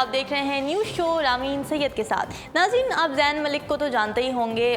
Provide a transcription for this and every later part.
आप देख रहे हैं न्यूज़ शो रामीन सैयद के साथ। नाज़रीन, आप ज़ैन मलिक को तो जानते ही होंगे,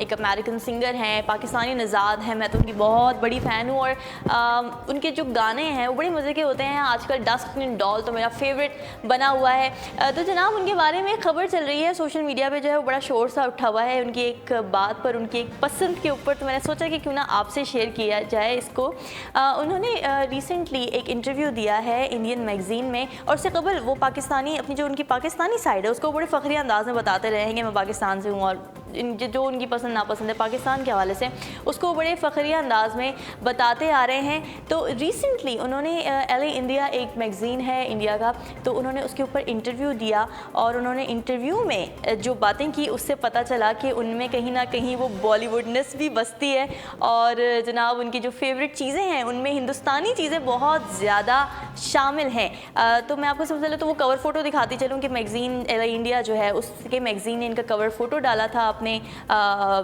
एक अमेरिकन सिंगर हैं, पाकिस्तानी नज़ाद हैं। मैं तो उनकी बहुत बड़ी फ़ैन हूँ और उनके जो गाने हैं वो बड़े मज़े के होते हैं। आजकल डस्क इन डॉल तो मेरा फेवरेट बना हुआ है। तो जनाब, उनके बारे में खबर चल रही है सोशल मीडिया पे, जो है वो बड़ा शोर सा उठा हुआ है उनकी एक बात पर, उनकी एक पसंद के ऊपर। तो मैंने सोचा कि क्यों ना आपसे शेयर किया जाए इसको। उन्होंने रिसेंटली एक इंटरव्यू दिया है इंडियन मैगज़ीन में, और उससे कबल वो पाकिस्तानी, अपनी जो उनकी पाकिस्तानी साइड है उसको बड़े फ़ख्रिया अंदाज में बताते रहे हैं कि मैं पाकिस्तान से हूँ, और जो उनकी पसंद नापसंद है पाकिस्तान के हवाले से उसको बड़े फ़ख्रिया अंदाज में बताते आ रहे हैं। तो रिसेंटली उन्होंने LA इंडिया, एक मैगज़ीन है इंडिया का, तो उन्होंने उसके ऊपर इंटरव्यू दिया, और उन्होंने इंटरव्यू में जो बातें की उससे पता चला कि उनमें कहीं ना कहीं वो बॉलीवुडनेस भी बसती है, और जनाब उनकी जो फेवरेट चीज़ें हैं उनमें हिंदुस्तानी चीज़ें बहुत ज़्यादा शामिल हैं। तो मैं आपको सबसे पहले तो वो कवर फ़ोटो दिखाती चलूँ कि मैगज़ीन LA इंडिया जो है उसके मैगज़ीन ने इनका कवर फ़ोटो डाला था अपने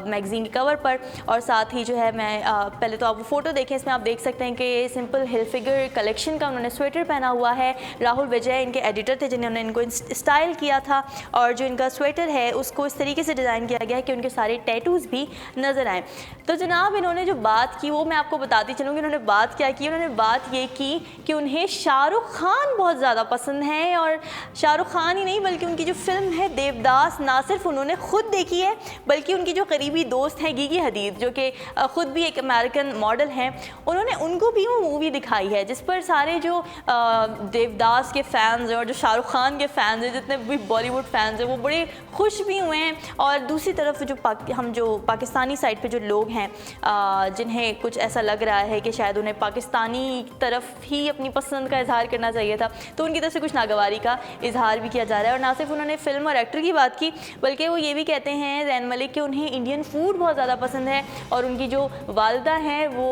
मैगज़ीन के कवर पर। और साथ ही जो है मैं पहले तो आप वो फ़ोटो देखें, इसमें आप देख सकते हैं कि सिंपल हिल फिगर कलेक्शन का उन्होंने स्वेटर पहना हुआ है। राहुल विजय इनके एडिटर थे जिन्होंने इनको स्टाइल किया था, और जो इनका स्वेटर है उसको इस तरीके से डिज़ाइन किया गया है कि उनके सारे टैटूज़ भी नज़र आएँ। तो जनाब इन्होंने जो बात की वो मैं आपको बताती चलूँगी। उन्होंने बात क्या की? उन्होंने बात ये की कि उन्हें शाहरुख खान बहुत ज़्यादा पसंद है, और शाहरुख खान ही नहीं बल्कि उनकी जो फिल्म है देवदास, ना सिर्फ उन्होंने ख़ुद देखी है बल्कि उनकी जो करीबी दोस्त हैं गिगी हदीद, जो कि ख़ुद भी एक अमेरिकन मॉडल हैं, उन्होंने उनको भी वो मूवी दिखाई है, जिस पर सारे जो देवदास के फ़ैन्स हैं और जो शाहरुख खान के फ़ैन्स हैं, जितने भी बॉलीवुड फ़ैन्स हैं, वो बड़े खुश भी हुए हैं। और दूसरी तरफ हम जो पाकिस्तानी साइड पे जो लोग हैं जिन्हें कुछ ऐसा लग रहा है कि शायद उन्हें पाकिस्तानी तरफ ही अपनी पसंद का इजहार करना चाहिए था, तो उनकी तरफ से कुछ नागवारी का इजहार भी किया जा रहा है। और ना सिर्फ उन्होंने फिल्म और एक्टर की बात की बल्कि वो ये भी कहते हैं ज़ैन मलिक कि उन्हें इंडियन फूड बहुत ज़्यादा पसंद है, और उनकी जो वालदा हैं वो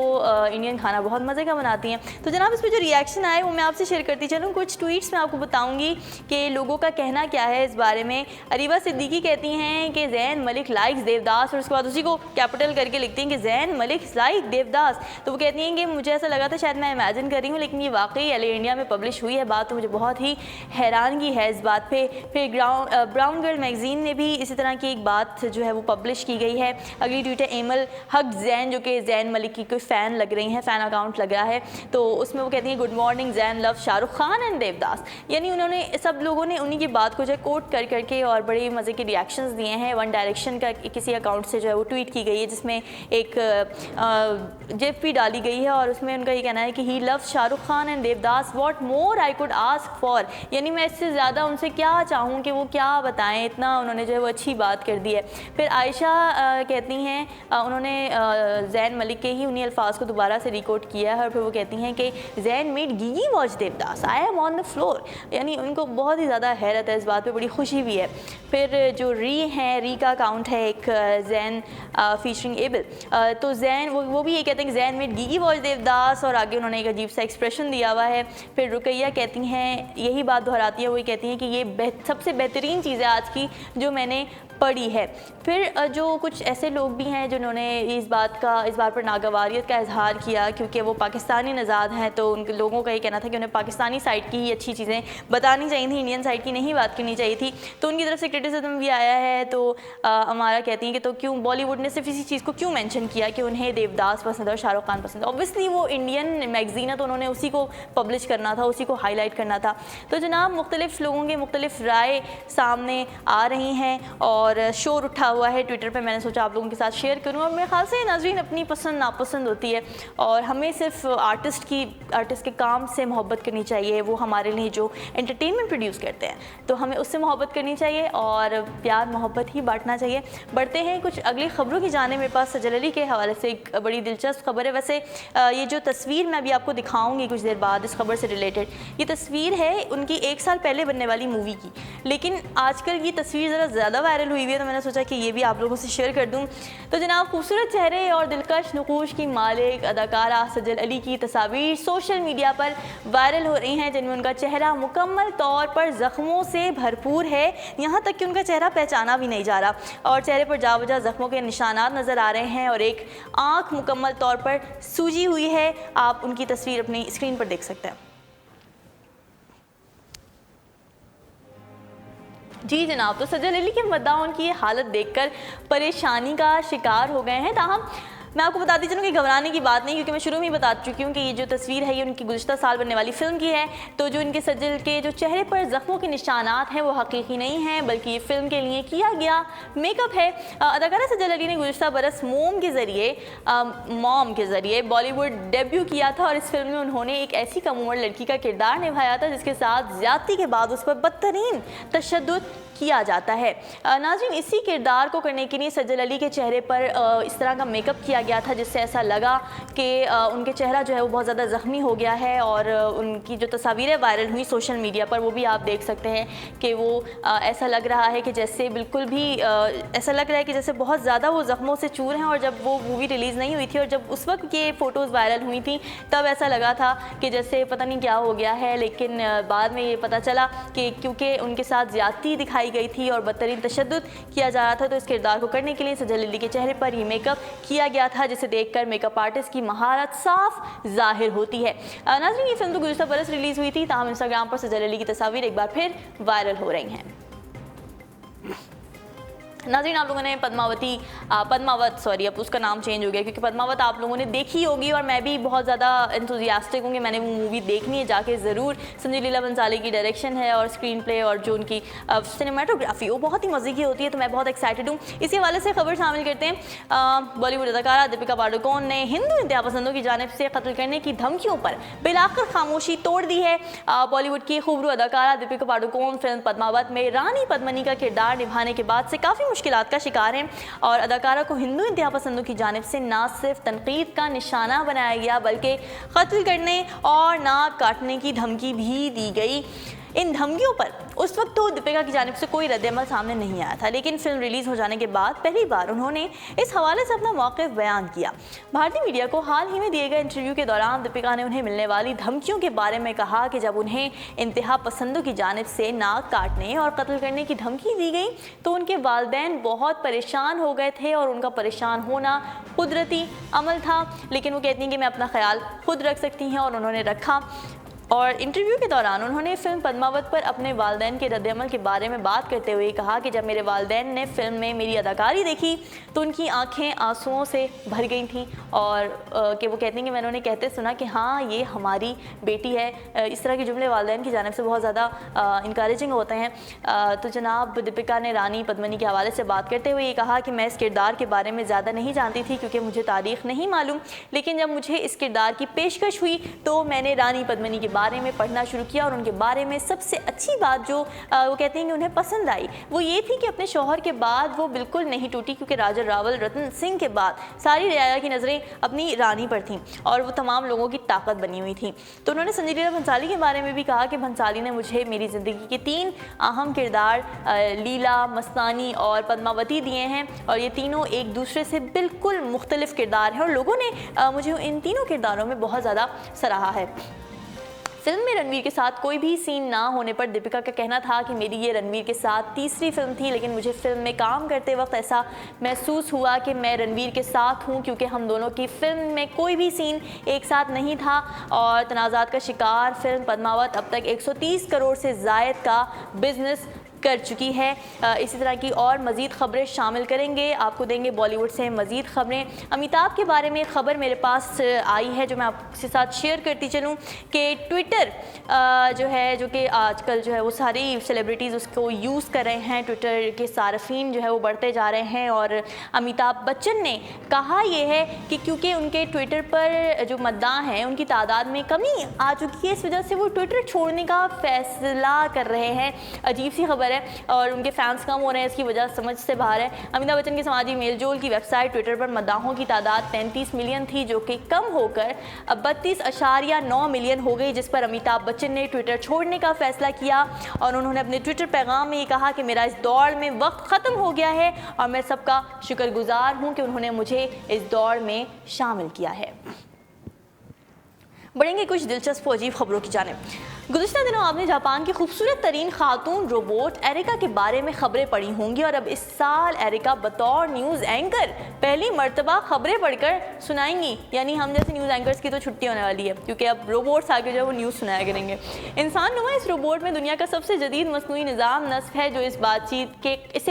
इंडियन खाना बहुत मज़े का बनाती हैं। तो जनाब इस पर जो रिएक्शन आए वो मैं आपसे शेयर करती चलूँ। कुछ ट्वीट्स में आपको बताऊँगी कि लोगों का कहना क्या है इस बारे में। अरीबा सिद्दीकी कहती हैं कि ज़ैन मलिक लाइक्स देवदास, और उसके बाद उसी को कैपिटल करके लिखती हैं कि ज़ैन मलिक लाइक देवदास। तो वो कहती हैं कि मुझे ऐसा लगा था शायद मैं इमेजिन कर रही हूँ, लेकिन ये वाकई LA इंडिया में पब्लिश हुई है बात, तो मुझे बहुत ही हैरानगी है इस बात पे। फिर ब्राउन गर्ल मैगज़ीन ने भी इसी तरह की एक बात जो है वो पब्लिश की गई है। अगली ट्वीट है एमल हक ज़ैन, जो कि ज़ैन मलिक की कोई फ़ैन लग रही हैं, फ़ैन अकाउंट लग रहा है। तो उसमें वो कहती हैं good morning Zain, love Shahrukh Khan and Devdas. यानी उन्होंने सब लोगों ने उन्हीं की बात को जो है कोट कर करके और बड़े मज़े के रिएक्शंस दिए हैं। वन डायरेक्शन का किसी अकाउंट से जो है वो ट्वीट की गई है जिसमें एक जिफ भी डाली गई है, और उसमें उनका ये कहना है कि he love Shahrukh Khan and Devdas, what more I could ask for. यानी मैं इससे ज़्यादा उनसे क्या चाहूँ कि वो क्या बताएं, इतना उन्होंने जो है वो अच्छी बात कर दी है। फिर आयशा कहती हैं, उन्होंने ज़ैन मलिक के ही उन्हीं अल्फाज को दोबारा से रिकॉर्ड किया है, और फिर वो कहती हैं कि Zayn made Gigi watch Devdas, I am on the floor. यानी उनको बहुत ही ज़्यादा हैरत है इस बात पे, बड़ी खुशी भी है। फिर जो री हैं, री का अकाउंट है एक ज़ैन फीचरिंग एबल, तो ज़ैन वो भी ये कहते हैं कि Zayn made Gigi watch Devdas, और आगे उन्होंने एक अजीब सा एक्सप्रेशन दिया हुआ है। फिर रुकैया कहती हैं, यही बात दोहराती है, वही कहती हैं कि ये सबसे बेहतरीन चीज़ है आज की जो मैंने पड़ी है। फिर जो कुछ ऐसे लोग भी हैं जिन्होंने इस बात पर नागवारियत का इजहार किया, क्योंकि वो पाकिस्तानी नज़ाद हैं, तो उन लोगों का ये कहना था कि उन्हें पाकिस्तानी साइड की ही अच्छी चीज़ें बतानी चाहिए थी, इंडियन साइड की नहीं बात करनी चाहिए थी। तो उनकी तरफ से क्रिटिसिज्म भी आया है। तो हमारा कहती हैं कि तो क्यों बॉलीवुड ने सिर्फ इसी चीज़ को क्यों मेंशन किया कि उन्हें देवदास पसंद है और शाहरुख खान पसंद है। ऑब्वियसली वो इंडियन मैगज़ीन है तो उन्होंने उसी को पब्लिश करना था, उसी को हाईलाइट करना था। तो जनाब मुख्तलिफ लोगों के मुख्तलिफ राय सामने आ रही हैं और शोर उठा हुआ है ट्विटर पे। मैंने सोचा आप लोगों के साथ शेयर करूं। और मेरे ख्याल से नाज़रीन अपनी पसंद नापसंद होती है, और हमें सिर्फ आर्टिस्ट के काम से मोहब्बत करनी चाहिए। वो हमारे लिए जो एंटरटेनमेंट प्रोड्यूस करते हैं तो हमें उससे मोहब्बत करनी चाहिए और प्यार मोहब्बत ही बांटना चाहिए। बढ़ते हैं कुछ अगली ख़बरों की जाने। मेरे पास सजल अली के हवाले से एक बड़ी दिलचस्प खबर है। वैसे ये जो तस्वीर मैं अभी आपको दिखाऊंगी कुछ देर बाद इस खबर से रिलेटेड, ये तस्वीर है उनकी 1 साल पहले बनने वाली मूवी की, लेकिन आजकल ये तस्वीर ज़रा ज़्यादा वायरल हुई है, तो मैंने सोचा कि ये भी आप लोगों से शेयर कर दूं। तो जनाब खूबसूरत चेहरे और दिलकश नकूश की मालिक अदाकारा सजल अली की तस्वीर सोशल मीडिया पर वायरल हो रही हैं, जिनमें उनका चेहरा मुकम्मल तौर पर ज़ख्मों से भरपूर है, यहाँ तक कि उनका चेहरा पहचाना भी नहीं जा रहा, और चेहरे पर जावजा ज़ख्मों के निशानात नज़र आ रहे हैं और एक आँख मुकम्मल तौर पर सूजी हुई है। आप उनकी तस्वीर अपनी स्क्रीन पर देख सकते हैं। जी जनाब, तो सजल अली के मद्दाहों की ये हालत देखकर परेशानी का शिकार हो गए हैं। ताहम मैं आपको बताती चलूँ कि घबराने की बात नहीं, क्योंकि मैं शुरू में ही बता चुकी हूँ कि ये जो तस्वीर है ये उनकी गुज़श्ता साल बनने वाली फ़िल्म की है। तो जो इनके सजल के जो चेहरे पर ज़ख्मों के निशानात हैं वो हकीकी नहीं हैं, बल्कि ये फ़िल्म के लिए किया गया मेकअप है। अदाकारा सजल अली ने गुज़श्ता बरस मॉम के ज़रिए बॉलीवुड डेब्यू किया था और इस फिल्म में उन्होंने एक ऐसी कम उम्र लड़की का किरदार निभाया था जिसके साथ ज़्यादती के बाद उस पर बदतरीन तशद्दुद किया जाता है। नाज़रीन, इसी किरदार को करने के लिए सजल अली के चेहरे पर इस तरह का मेकअप किया गया था जिससे ऐसा लगा कि उनके चेहरा जो है वो बहुत ज़्यादा ज़ख्मी हो गया है। और उनकी जो तस्वीरें वायरल हुई सोशल मीडिया पर वो भी आप देख सकते हैं कि वो ऐसा लग रहा है कि जैसे बिल्कुल भी ऐसा लग रहा है कि जैसे बहुत ज़्यादा वो ज़ख्मों से चूर हैं। और जब वो मूवी रिलीज़ नहीं हुई थी और जब उस वक्त ये फ़ोटोज़ वायरल हुई थी तब ऐसा लगा था कि जैसे पता नहीं क्या हो गया है, लेकिन बाद में ये पता चला कि क्योंकि उनके साथ ज़्यादती दिखाई गई थी और बदतरीन तशद्दुद किया जा रहा था, तो इस किरदार को करने के लिए सजल अली के चेहरे पर ये मेकअप किया गया था, जिसे देखकर मेकअप आर्टिस्ट की महारत साफ जाहिर होती है। नाज़रीन, ये फिल्म तो गुज़श्ता बरस रिलीज़ हुई थी, ताहम इंस्टाग्राम पर सजल अली की तस्वीर एक बार फिर वायरल हो रही हैं। नाज़रीन, आप लोगों ने अब उसका नाम चेंज हो गया क्योंकि पद्मावत आप लोगों ने देखी होगी और मैं भी बहुत ज़्यादा एंथुजियास्टिक हूँ कि मैंने वो मूवी देखनी है जाके ज़रूर। संजय लीला बंसाली की डायरेक्शन है और स्क्रीन प्ले और जो उनकी सिनेमाटोग्राफी वो बहुत ही मज़े की होती है, तो मैं बहुत एक्साइटेड हूँ। इसी हवाले से खबर शामिल करते हैं। बॉलीवुड अदाकारा दीपिका पादुकोण ने हिंदू इंतहा पसंदों की जानिब से कत्ल करने की धमकियों पर बिलाकर खामोशी तोड़ दी है। बॉलीवुड की खूबरू अदाकारा दीपिका पादुकोण फिल्म पद्मावत में रानी पद्मिनी का किरदार निभाने के बाद से काफ़ी मुश्किलात का शिकार हैं और अदाकारा को हिंदू इंतहा पसंदों की जानिब से ना सिर्फ तनकीद का निशाना बनाया गया बल्कि कत्ल करने और नाक काटने की धमकी भी दी गई। इन धमकियों पर उस वक्त तो दीपिका की जानिब से कोई रद्द-ए-अमल सामने नहीं आया था, लेकिन फिल्म रिलीज़ हो जाने के बाद पहली बार उन्होंने इस हवाले से अपना मौक़िफ़ बयान किया। भारतीय मीडिया को हाल ही में दिए गए इंटरव्यू के दौरान दीपिका ने उन्हें मिलने वाली धमकियों के बारे में कहा कि जब उन्हें इंतहा पसंदों की जानिब से नाक काटने और कत्ल करने की धमकी दी गई तो उनके वालिदैन बहुत परेशान हो गए थे और उनका परेशान होना कुदरती अमल था, लेकिन वो कहती हैं कि मैं अपना ख्याल खुद रख सकती हैं और उन्होंने रखा। और इंटरव्यू के दौरान उन्होंने फिल्म पद्मावत पर अपने वालिदैन के रद्द-ए-अमल के बारे में बात करते हुए कहा कि जब मेरे वालिदैन ने फिल्म में मेरी अदाकारी देखी तो उनकी आंखें आंसुओं से भर गई थीं और कि वो कहती हैं कि मैंने उन्हें कहते सुना कि हाँ ये हमारी बेटी है। इस तरह के जुमले वालिदैन की जानिब से बहुत ज़्यादा इंकरेजिंग होते हैं। तो जनाब दीपिका ने रानी पद्मिनी के हवाले से बात करते हुए ये कहा कि मैं इस किरदार के बारे में ज़्यादा नहीं जानती थी क्योंकि मुझे तारीख़ नहीं मालूम, लेकिन जब मुझे इस किरदार की पेशकश हुई तो मैंने रानी पद्मिनी के बारे में पढ़ना शुरू किया और उनके बारे में सबसे अच्छी बात जो वो कहते हैं कि उन्हें पसंद आई वो ये थी कि अपने शौहर के बाद वो बिल्कुल नहीं टूटी, क्योंकि राजा रावल रतन सिंह के बाद सारी रियाया की नज़रें अपनी रानी पर थीं और वो तमाम लोगों की ताकत बनी हुई थी। तो उन्होंने संजय लीला भंसाली के बारे में भी कहा कि भंसाली ने मुझे मेरी ज़िंदगी के 3 अहम किरदार लीला, मस्तानी और पद्मावती दिए हैं और ये तीनों एक दूसरे से बिल्कुल मुख्तलिफ किरदार हैं और लोगों ने मुझे इन तीनों किरदारों में बहुत ज़्यादा सराहा है। फिल्म में रणवीर के साथ कोई भी सीन ना होने पर दीपिका का कहना था कि मेरी ये रणवीर के साथ तीसरी फिल्म थी, लेकिन मुझे फिल्म में काम करते वक्त ऐसा महसूस हुआ कि मैं रणवीर के साथ हूँ क्योंकि हम दोनों की फिल्म में कोई भी सीन एक साथ नहीं था। और तनाज़ात का शिकार फिल्म पद्मावत अब तक 130 करोड़ से ज़ायद का बिजनेस कर चुकी है। इसी तरह की और मज़ीद ख़बरें शामिल करेंगे, आपको देंगे बॉलीवुड से मज़ीद ख़बरें। अमिताभ के बारे में एक ख़बर मेरे पास आई है जो मैं आपके साथ शेयर करती चलूँ कि ट्विटर जो है, जो कि आजकल जो है वो सारी सेलिब्रिटीज़ उसको यूज़ कर रहे हैं, ट्विटर के सार्फिन जो है वो बढ़ते जा रहे हैं। और अमिताभ बच्चन ने कहा यह है कि क्योंकि उनके ट्विटर पर जो मद्दाह हैं उनकी तादाद में कमी आ चुकी है, इस वजह से वो ट्विटर छोड़ने का फ़ैसला कर रहे हैं। अजीब सी खबर और उनके फैंस कम हो रहे हैं, इसकी वजह समझ से बाहर है। अमिताभ बच्चन की समाजी मेलजोल की वेबसाइट ट्विटर पर मद्दाहों की तादाद 33 मिलियन थी जो कि कम होकर अब 32.9 मिलियन हो गई, जिस पर अमिताभ बच्चन ने ट्विटर छोड़ने का फैसला किया। और उन्होंने अपने ट्विटर पैगाम में ये कहा कि मेरा इस दौड़ में वक्त ख़त्म हो गया है और मैं सबका शुक्रगुजार हूँ कि उन्होंने मुझे इस दौड़ में शामिल किया है। बढ़ेंगे कुछ दिलचस्प अजीब खबरों की जानिब। गुज़िश्ता दिनों आपने जापान की खूबसूरत तरीन खातून रोबोट एरिका के बारे में खबरें पढ़ी होंगी और अब इस साल एरिका बतौर न्यूज़ एंकर पहली मर्तबा खबरें पढ़कर सुनाएंगी। यानी हम जैसे न्यूज़ एंकर्स की तो छुट्टी होने वाली है, क्योंकि अब रोबोट्स आगे जो है वो न्यूज़ सुनाया करेंगे। इंसान नुमा इस रोबोट में दुनिया का सबसे जदीद मसनूई निज़ाम नस्ब है जो इसे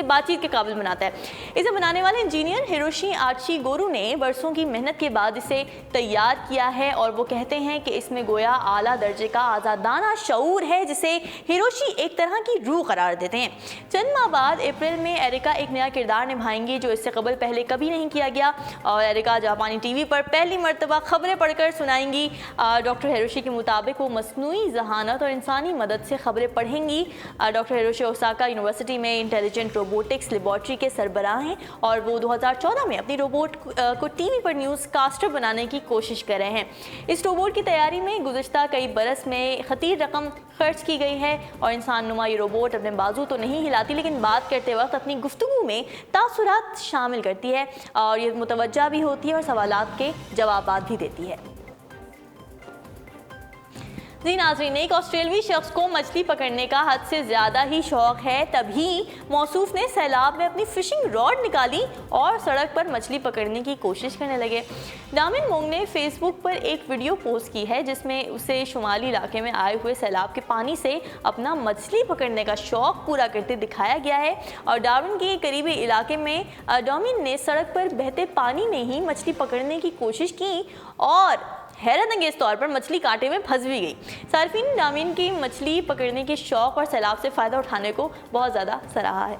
बातचीत के काबिल बनाता है। इसे बनाने वाले इंजीनियर हिरोशी आर्ची गोरू ने बरसों की मेहनत के बाद इसे तैयार किया है और वो कहते हैं कि इसमें गोया आला दर्जे का आज़ादाना शऊर है जिसे हिरोशी एक तरह की रूह करार देते हैं। चंद माह बाद अप्रैल में एरिका एक नया किरदार निभाएंगी जो इससे कबल पहले कभी नहीं किया गया और एरिका जापानी टीवी पर पहली मर्तबा खबरें पढ़कर सुनाएंगी। डॉक्टर हिरोशी के मुताबिक वो मसनूई जहानत और इंसानी मदद से खबरें पढ़ेंगी। डॉक्टर हिरोशी ओसाका यूनिवर्सिटी में इंटेलिजेंट रोबोटिक्स लेबॉर्ट्री के सरबराह हैं और वो 2014 में अपनी रोबोट को टीवी पर न्यूज़ कास्टर बनाने की कोशिश कर रहे हैं। इस रोबोट की तैयारी में गुज़िश्ता कई बरस में खतीर रकम खर्च की गई है और इंसान नुमा ये रोबोट अपने बाजू तो नहीं हिलाती लेकिन बात करते वक्त अपनी गुफ्तगू में तासुरात शामिल करती है और ये मुतवज्जा भी होती है और सवालात के जवाबात भी देती है। जी नाज़रीन, एक ऑस्ट्रेलियाई शख्स को मछली पकड़ने का हद से ज़्यादा ही शौक है, तभी मौसूफ ने सैलाब में अपनी फ़िशिंग रॉड निकाली और सड़क पर मछली पकड़ने की कोशिश करने लगे। डामिन मोंग ने फेसबुक पर एक वीडियो पोस्ट की है जिसमें उसे शुमाली इलाके में आए हुए सैलाब के पानी से अपना मछली पकड़ने का शौक पूरा करते दिखाया गया है और डार्विन के करीबी इलाके में डामिन ने सड़क पर बहते पानी में ही मछली पकड़ने की कोशिश की और हैरत अंगेज तौर पर मछली कांटे में फंस भी गई। सार्फिन ने डामिन की मछली पकड़ने के शौक और सैलाब से फ़ायदा उठाने को बहुत ज़्यादा सराहा है।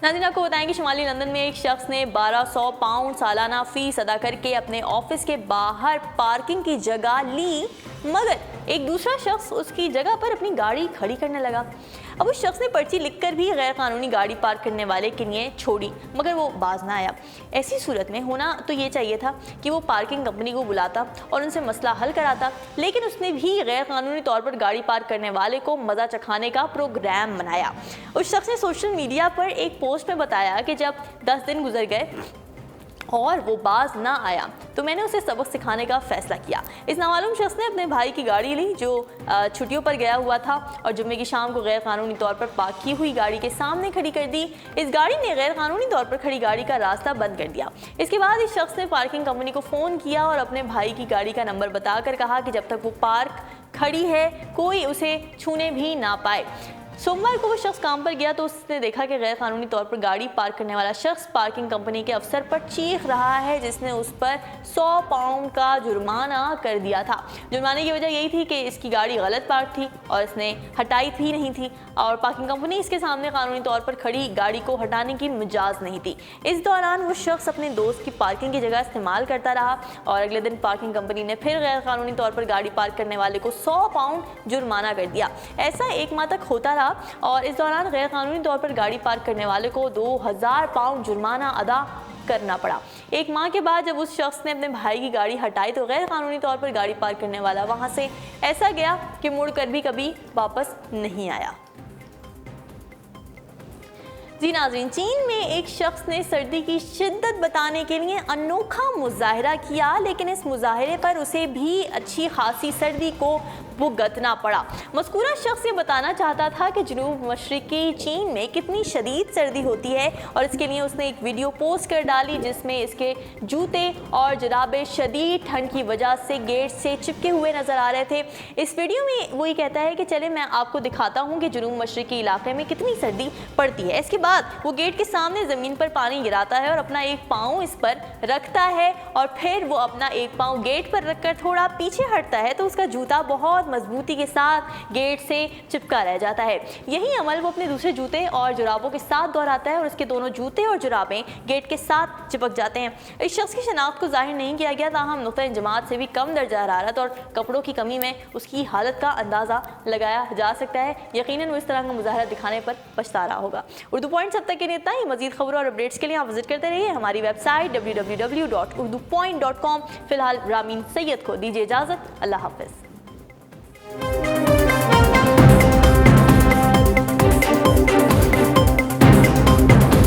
नाज़रीन, आपको बताएं कि शुमाली लंदन में एक शख्स ने 1200 पाउंड सालाना फ़ीस अदा करके अपने ऑफिस के बाहर पार्किंग की जगह ली, मगर एक दूसरा शख्स उसकी जगह पर अपनी गाड़ी खड़ी करने लगा। अब उस शख्स ने पर्ची लिखकर भी गैर कानूनी गाड़ी पार्क करने वाले के लिए छोड़ी, मगर वो बाज ना आया। ऐसी सूरत में होना तो ये चाहिए था कि वो पार्किंग कंपनी को बुलाता और उनसे मसला हल कराता, लेकिन उसने भी गैर कानूनी तौर पर गाड़ी पार्क करने वाले को मज़ा चखाने का प्रोग्राम बनाया। उस शख्स ने सोशल मीडिया पर एक पोस्ट में बताया कि जब 10 दिन गुजर गए और वो बाज ना आया तो मैंने उसे सबक सिखाने का फ़ैसला किया। इस नामालूम शख्स ने अपने भाई की गाड़ी ली जो छुट्टियों पर गया हुआ था और जुम्मे की शाम को गैर कानूनी तौर पर पार्क की हुई गाड़ी के सामने खड़ी कर दी। इस गाड़ी ने गैर कानूनी तौर पर खड़ी गाड़ी का रास्ता बंद कर दिया। इसके बाद इस शख्स ने पार्किंग कंपनी को फ़ोन किया और अपने भाई की गाड़ी का नंबर बताकर कहा कि जब तक वो पार्क खड़ी है कोई उसे छूने भी ना पाए। सोमवार को वो शख्स काम पर गया तो उसने देखा कि गैर कानूनी तौर पर गाड़ी पार्क करने वाला शख्स पार्किंग कंपनी के अफसर पर चीख रहा है जिसने उस पर 100 पाउंड का जुर्माना कर दिया था। जुर्माने की वजह यही थी कि इसकी गाड़ी गलत पार्क थी और इसने हटाई भी नहीं थी और पार्किंग कंपनी इसके सामने कानूनी तौर पर खड़ी गाड़ी को हटाने की मिजाज नहीं थी। इस दौरान वो शख्स अपने दोस्त की पार्किंग की जगह इस्तेमाल करता रहा और अगले दिन पार्किंग कंपनी ने फिर गैर कानूनी तौर पर गाड़ी पार्क करने वाले को 100 पाउंड जुर्माना कर दिया। ऐसा एक माह तक होता रहा और इस दौरान गैर कानूनी तौर पर गाड़ी पार्क करने वाले को 2000 पाउंड जुर्माना अदा करना पड़ा। एक माह के बाद जब उस शख्स ने अपने भाई की गाड़ी हटाई तो गैर कानूनी तौर पर गाड़ी पार्क करने वाला वहां से ऐसा गया कि मुड़कर भी कभी वापस नहीं आया। जी नाज़रीन, चीन में एक शख्स ने सर्दी की शिद्दत बताने के लिए अनोखा मुजाहरा किया, लेकिन इस मुजाहरे पर उसे भी अच्छी खासी सर्दी को भुगतना पड़ा। मज़कूरा शख्स ये बताना चाहता था कि जनूब मशरिकी चीन में कितनी शदीद सर्दी होती है और इसके लिए उसने एक वीडियो पोस्ट कर डाली जिसमें इसके जूते और जुराबे शदीद ठंड की वजह से गेट से चिपके हुए नज़र आ रहे थे। इस वीडियो में वो ये कहता है कि चले मैं आपको दिखाता हूँ कि जनूब मशरिकी इलाके में कितनी सर्दी पड़ती है। इसके बाद वो गेट के सामने ज़मीन पर पानी गिराता है और अपना एक पाँव इस पर रखता है और फिर वो अपना एक पाँव गेट पर रखकर थोड़ा पीछे हटता है तो उसका जूता बहुत मजबूती के साथ गेट से चिपका रह जाता है। यही अमल वो अपने दूसरे जूते और जुराबों के साथ दोहराता है और उसके दोनों जूते और जुराबें गेट के साथ चिपक जाते हैं। इस शख्स की शनाख्त को जाहिर नहीं किया गया, ताहम नुक्ता इंजमात से भी कम दर्जा हरारत और कपड़ों की कमी में उसकी हालत का अंदाज़ा लगाया जा सकता है। यकीनन वो इस तरह का मुजाहरा दिखाने पर पछता रहा होगा। उर्दू पॉइंट्स अब तक के लिए इतना ही। मजीद खबरों और अपडेट्स के लिए आप विजिट करते रहिए हमारी वेबसाइट www.urdupoint.com। फिलहाल रामीन सैयद को दीजिए इजाज़त। अल्लाह हाफ़िज़।